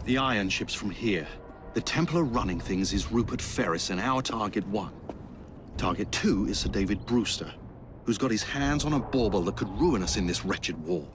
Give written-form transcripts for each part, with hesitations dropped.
The iron ship's from here. The Templar running things is Rupert Ferris and our target 1. Target 2 is Sir David Brewster, who's got his hands on a bauble that could ruin us in this wretched war.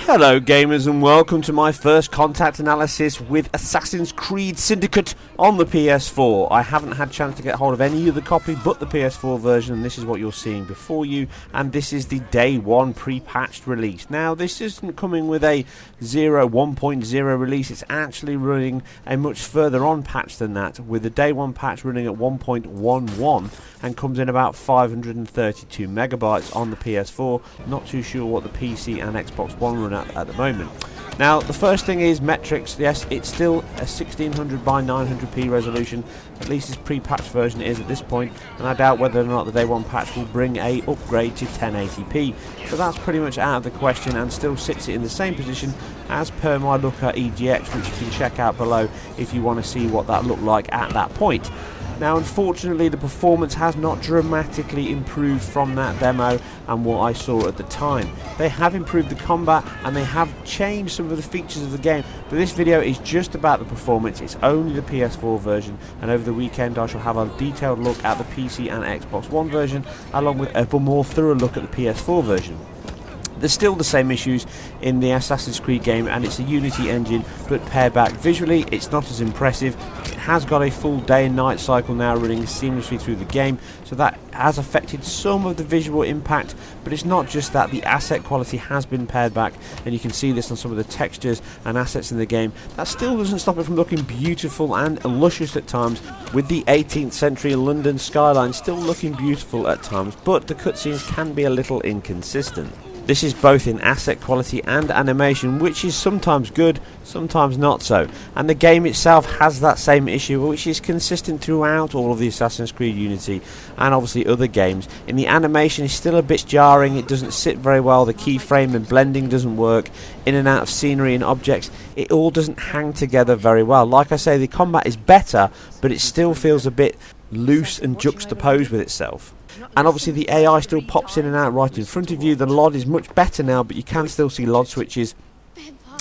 Hello gamers and welcome to my first contact analysis with Assassin's Creed Syndicate on the PS4. I haven't had a chance to get hold of any other copy but the PS4 version, and this is what you're seeing before you, and this is the day 1 pre-patched release. Now this isn't coming with a 1.0 release, it's actually running a much further on patch than that, with the day 1 patch running at 1.11 and comes in about 532 megabytes on the PS4. Not too sure what the PC and Xbox One run at the moment. Now the first thing is metrics. Yes, it's still a 1600 by 900p resolution, at least its pre-patched version is at this point, and I doubt whether or not the day 1 patch will bring a upgrade to 1080p, so that's pretty much out of the question and still sits it in the same position as per my look at EGX, which you can check out below if you want to see what that looked like at that point. Now unfortunately the performance has not dramatically improved from that demo and what I saw at the time. They have improved the combat and they have changed some of the features of the game, but this video is just about the performance. It's only the PS4 version, and over the weekend I shall have a detailed look at the PC and Xbox One version along with a more thorough look at the PS4 version. There's still the same issues in the Assassin's Creed game, and it's a Unity engine, but pared back. Visually, it's not as impressive. It has got a full day and night cycle now running seamlessly through the game, so that has affected some of the visual impact, but it's not just that. The asset quality has been pared back, and you can see this on some of the textures and assets in the game. That still doesn't stop it from looking beautiful and luscious at times, with the 18th century London skyline still looking beautiful at times, but the cutscenes can be a little inconsistent. This is both in asset quality and animation, which is sometimes good, sometimes not so. And the game itself has that same issue, which is consistent throughout all of the Assassin's Creed Unity and obviously other games. In the animation, it's still a bit jarring, it doesn't sit very well, the keyframe and blending doesn't work, in and out of scenery and objects, it all doesn't hang together very well. Like I say, the combat is better, but it still feels a bit loose and juxtaposed with itself. And obviously the AI still pops in and out right in front of you. The LOD is much better now, but you can still see LOD switches.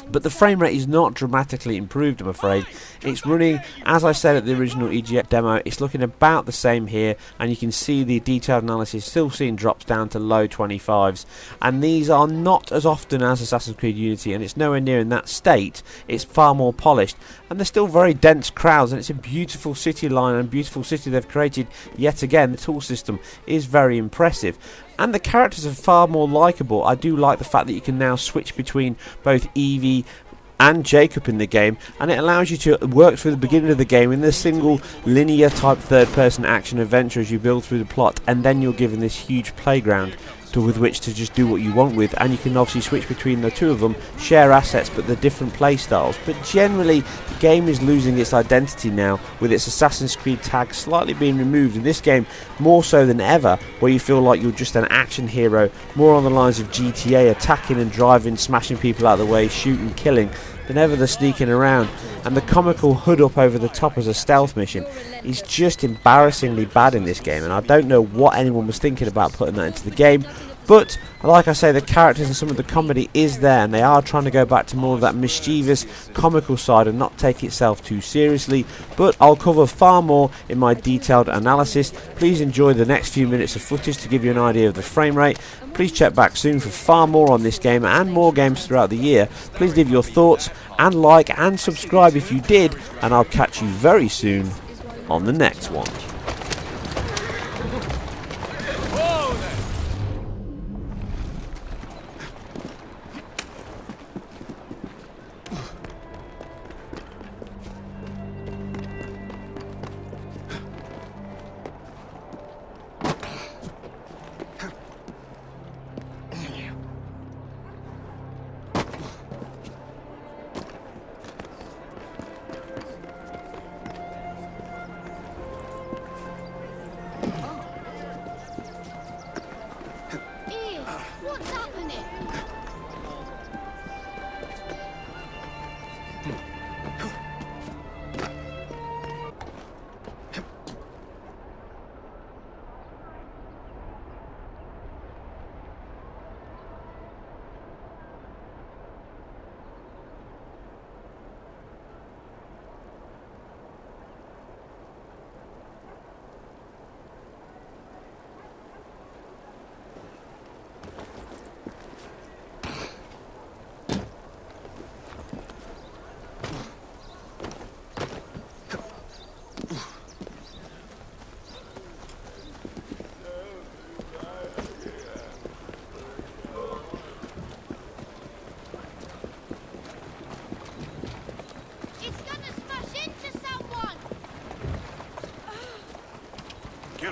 But the frame rate is not dramatically improved, I'm afraid. It's running, as I said at the original EGX demo, it's looking about the same here, and you can see the detailed analysis still seeing drops down to low 25s. And these are not as often as Assassin's Creed Unity, and it's nowhere near in that state. It's far more polished, and there's still very dense crowds, and it's a beautiful city line and beautiful city they've created yet again. The tool system is very impressive. And the characters are far more likeable. I do like the fact that you can now switch between both Evie and Jacob in the game, and it allows you to work through the beginning of the game in this single linear type third person action adventure as you build through the plot, and then you're given this huge playground with which to just do what you want with, and you can obviously switch between the two of them, share assets, but they're different play styles. But generally the game is losing its identity now, with its Assassin's Creed tag slightly being removed in this game, more so than ever, where you feel like you're just an action hero, more on the lines of GTA, attacking and driving, smashing people out of the way, shooting, killing, than ever the sneaking around. And the comical hood up over the top as a stealth mission is just embarrassingly bad in this game, and I don't know what anyone was thinking about putting that into the game. But like I say, the characters and some of the comedy is there, and they are trying to go back to more of that mischievous comical side and not take itself too seriously. But I'll cover far more in my detailed analysis. Please enjoy the next few minutes of footage to give you an idea of the frame rate. Please check back soon for far more on this game and more games throughout the year. Please leave your thoughts and like and subscribe if you did, and I'll catch you very soon on the next one. What's happening?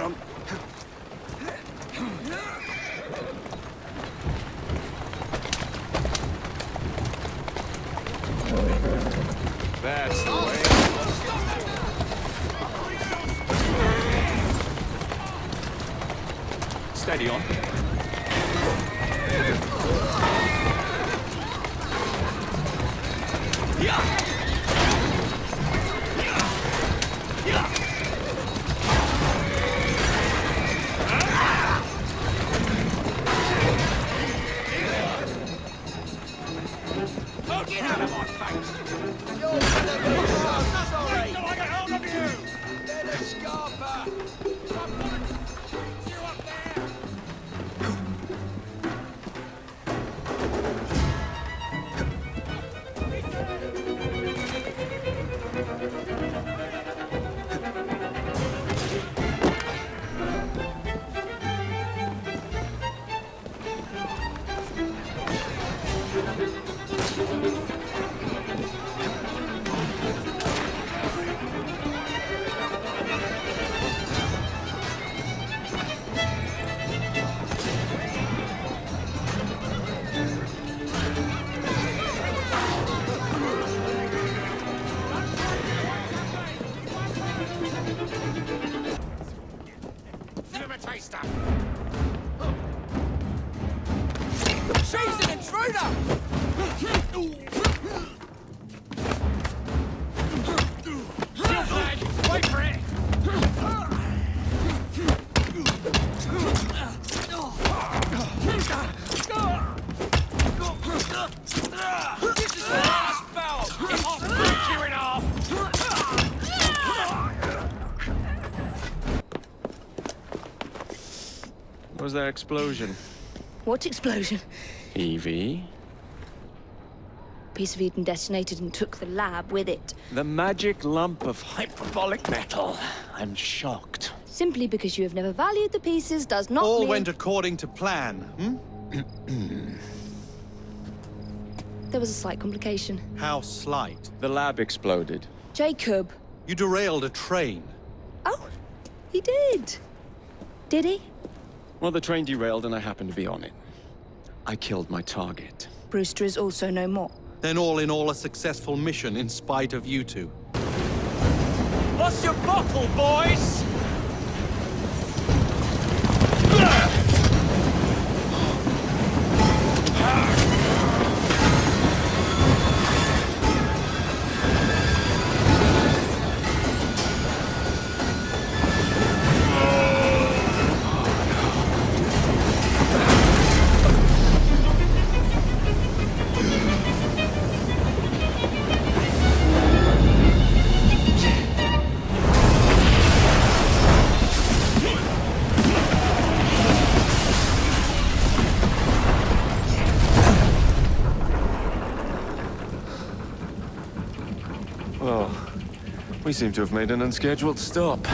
him. That's the way. Steady on. Yeah. Get out of my face! You're sorry! Till I get hold of you! They're the scarper! You up there! She's an intruder! Still flag! Wait for it! This is the last bout! If I'll break you in half! What was that explosion? What explosion? Evie? Piece of Eden detonated and took the lab with it. The magic lump of hyperbolic metal. I'm shocked. Simply because you have never valued the pieces does not All mean... went according to plan, There was a slight complication. How slight. The lab exploded. Jacob. You derailed a train. Oh, he did. Did he? Well, the train derailed and I happened to be on it. I killed my target. Brewster is also no more. Then all in all, a successful mission in spite of you two. What's your bottle, boys? We seem to have made an unscheduled stop.